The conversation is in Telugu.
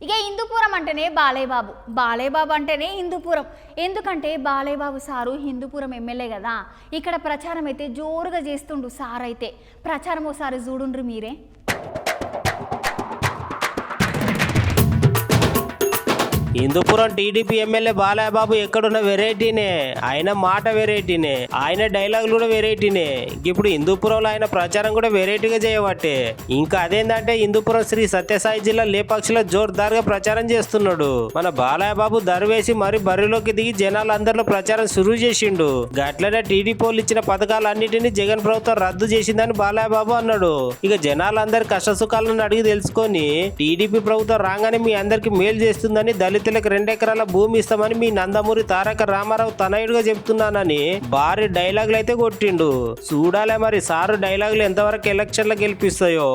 ఇక హిందూపురం అంటేనే బాలయ్యబాబు అంటేనే హిందూపురం. ఎందుకంటే బాలయ్యబాబు సారు హిందూపురం ఎమ్మెల్యే కదా. ఇక్కడ ప్రచారం అయితే జోరుగా చేస్తుండు సార్. అయితే ప్రచారం ఒకసారి చూడుండ్రి మీరే. హిందూపురం టీడీపీ ఎమ్మెల్యే బాలయ్యబాబు ఎక్కడున్న వెరైటీనే. ఆయన మాట వెరైటీనే, ఆయన డైలాగులు కూడా వెరైటీనే. ఇప్పుడు హిందూపురంలో ఆయన ప్రచారం కూడా వెరైటీగా చేయబట్టే. ఇంకా అదేంటంటే హిందూపురం శ్రీ సత్యసాయి జిల్లా లేపాక్షిలో జోర్దార్గా ప్రచారం చేస్తున్నాడు. మన బాలయ్యబాబు దరవేసి మరి బరిలోకి దిగి జనాలందరిలో ప్రచారం సురువు చేసిండు. గట్లనే టీడీపీ వాళ్ళు ఇచ్చిన పథకాలన్నిటినీ జగన్ ప్రభుత్వం రద్దు చేసిందని బాలయ్యబాబు అన్నాడు. ఇక జనాలందరి కష్టసుఖాలను అడిగి తెలుసుకొని టీడీపీ ప్రభుత్వం రాగానే మీ అందరికి మేలు చేస్తుందని, దళితులకు 2 ఎకరాల భూమి ఇస్తామని మీ నందమూరి తారక రామారావు తనయుడుగా చెప్తున్నానని భారీ డైలాగులు అయితే కొట్టిండు. చూడాలే మరి సారు డైలాగులు ఎంతవరకు ఎలక్షన్లో గెలిపిస్తాయో.